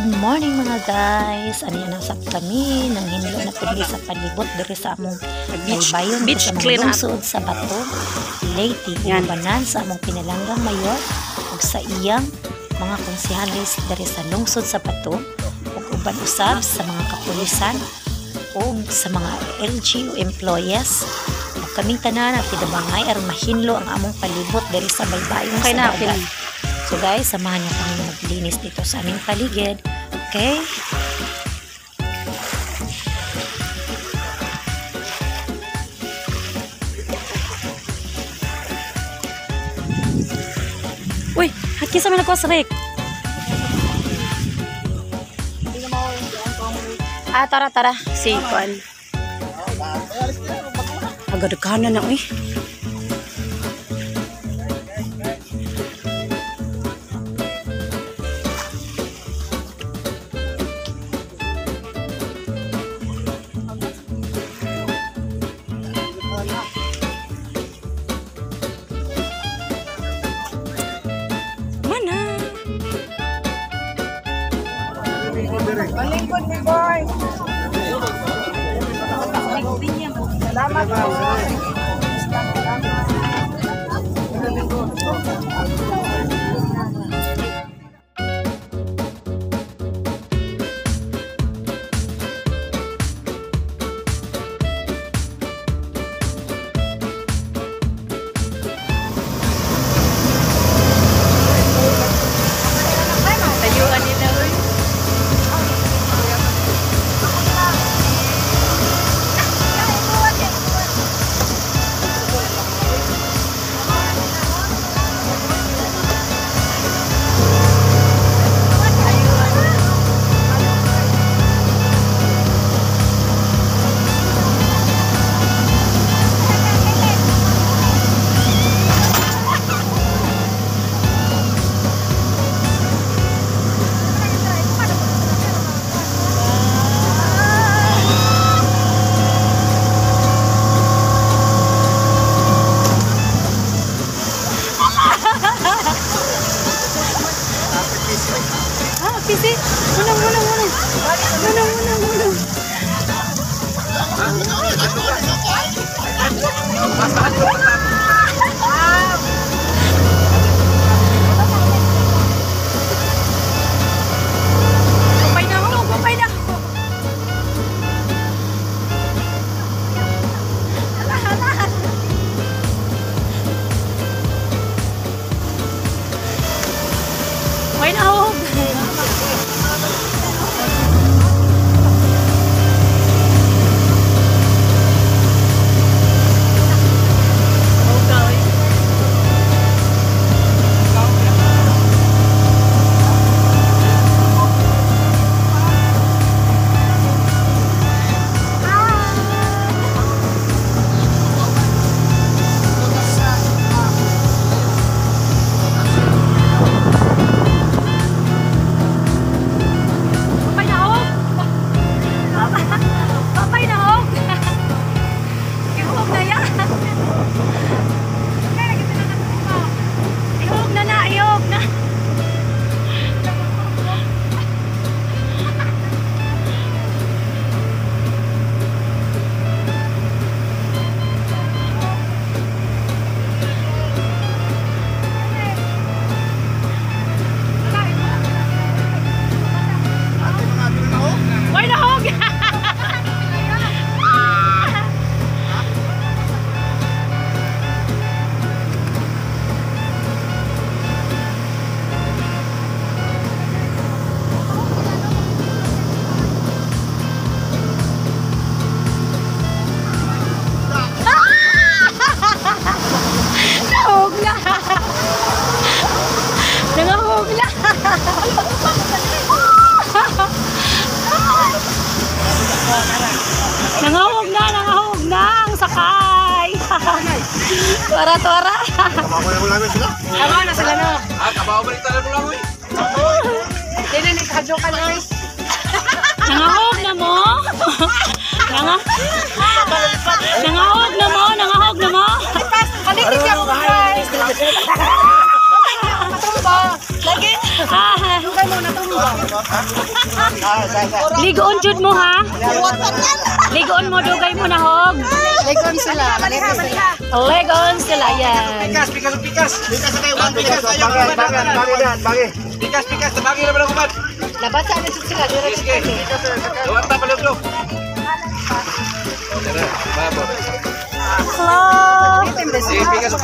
Good morning mga guys. Ano yan ang kami nang hinlo na pili sa palibot diri sa among baybayon sa mga lungsod sa Bato, Leyte, Banan sa among pinalanggang mayor ug sa iyang mga konsehalis diri sa lungsod sa Bato ug uban usab sa mga kapulisan ug sa mga LGU employees. Ug kaming tanan ang pinabangay aron mahinlo ang among palibot diri sa baybayon sa dagat. So guys, samahan niyo kami maglinis dito sa aming paligid. Okay? Uy, hati sa mga nagkosrek. Tara. Si Kwan. Agad kanan na, uy. Malingkod ni boy. Salamat po. Tayuan nila, uy. Pisi, muna. Bupay na. Why na? Nangahog na ang sakay. Tora. Kabaw mo lang sila? Tama na sila no. Kabaw balik tayo mo lang uy. Dili ni kadyo ka noy. Nangahog na mo. Nangahog na mo. Balik ka mo. Matumba. Lagi. Lugay mo na tumba. Ligoon jud mo ha. Ligoon mo dugay mo nahog. Legon sila. Ligoon sila yan. Pikas. Pikas, tabagi na ba ng umat? Labat sa amin sila. Sige. Lawat na paluglo. Tara, babo. Hello. Sige, pikas.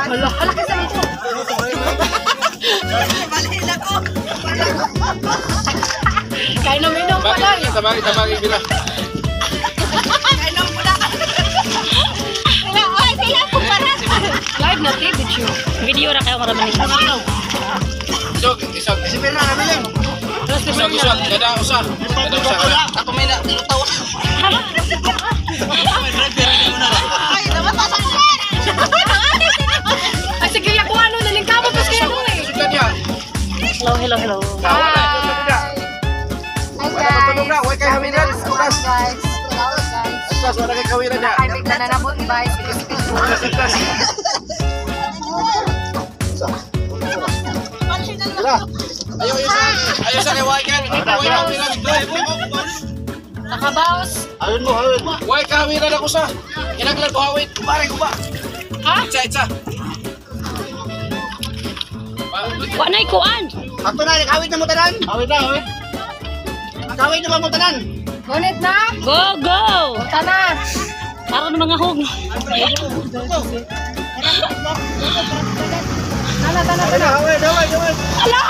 Hala, hala ka sa ito. Kain na minom pa lang. Tabagi bila. Live na video. Video na kayo marami nito. Isog. Si Pirna namin yan. Isog. Dada usah. Ako may natawa. Ay, sige, ako ano, nalingkamot ko kaya mo eh. Sudah dia. Hello. Huwag kayo haminan. Asas, wala kayo kawiran niya. Ay, bigla na nabot, guys. Ayaw sa kawiran. Nakabaos. Ayun mo. Huwag kawiran ako sa. Inaglan ko hawit. Kumarin ko ba? Ha? Itsa. Wa na ikuan. Ako na, nakawit na mo tanan. Hawit na. Nakawit na ba mo tanan? Ngunit na. Go. Tana. Tara na mga hog. Tana. Hawit. Ala!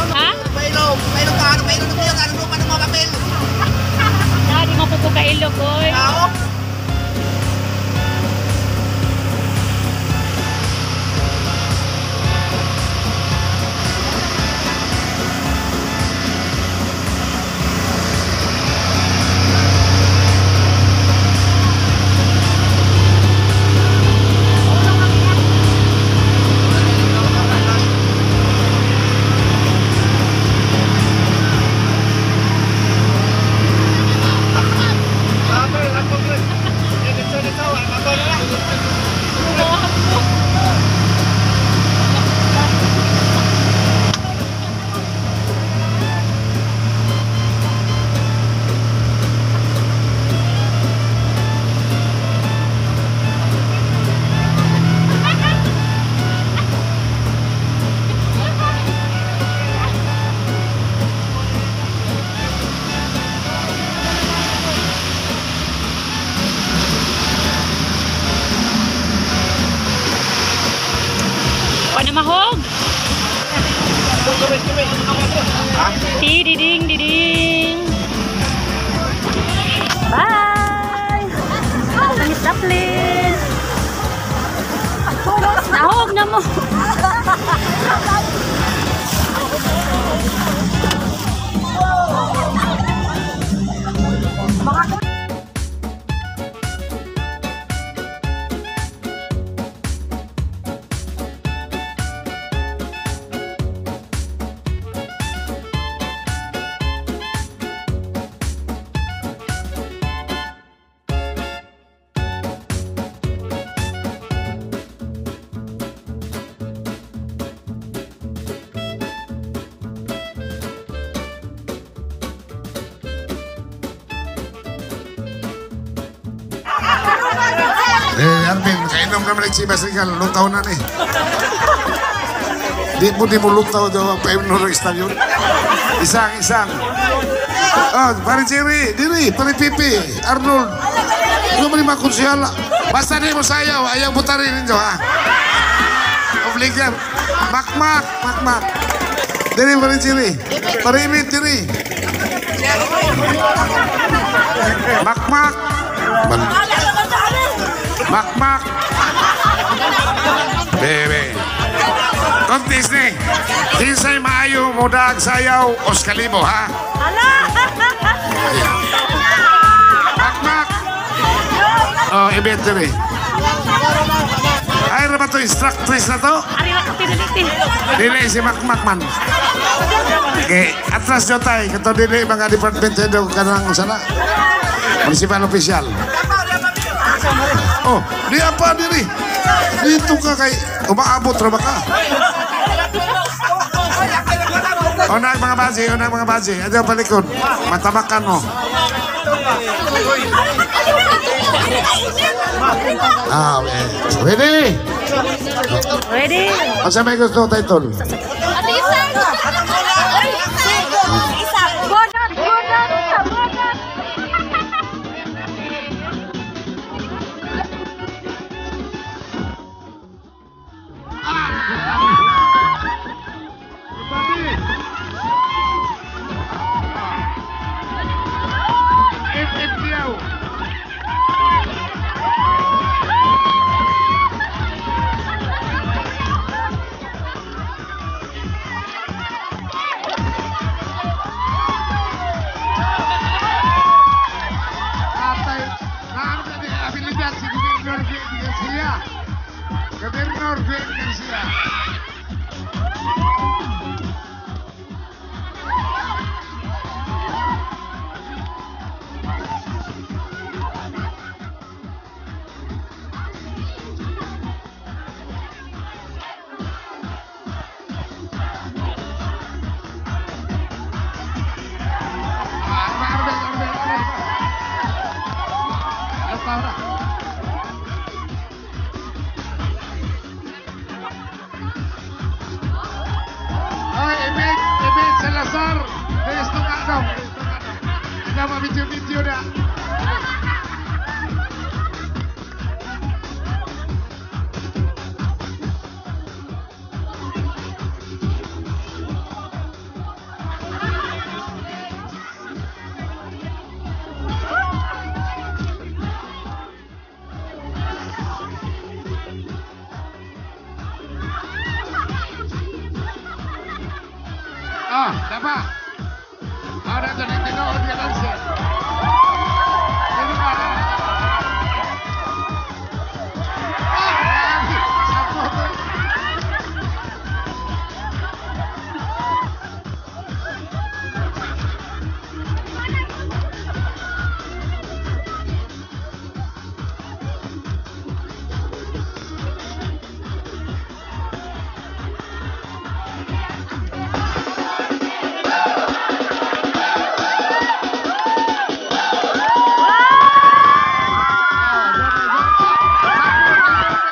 Ha? Di mapupo ka ilog, oy. Pa na mahog. Diding. Bye. Miss Daplin. Nahog na mo. Arvin, kainom kami ng Chivas Regal, lutaw na ni. Di mo lutaw daw ang painom ng istasyon. Isang. Oh, pare Jerry, diri, pare Pipi, Arnold. Ano man yung mga konsyala? Basta di mo sayaw, ayaw mo tarin ninyo, ha? Obligar. Makmak. Diri, pare Jerry. Pare Imit, diri. Makmak. Bebe. Kontis ni. Kinsay maayo mo dag sayaw Oskalibo, ha? Ala! Oh, inventory. Ay, ano ba ito? Instructress na to? Ari ra ka pinaliti. Dili, si Makmakman. Okay, atras nyo tayo. Kato dili, mga department head o kanang sana. Municipal official. Oh, di apa diri? Dito ka kay umaabot ra ba ka? Unang mga base, unang mga base. Adyo palikod. Matabakan mo. Ah, okay. Ready? Ready? Ang sa may gusto title? Gobernador Gwen Garcia. Salazar, de Estocado. Andaba video na. Ah, dapat.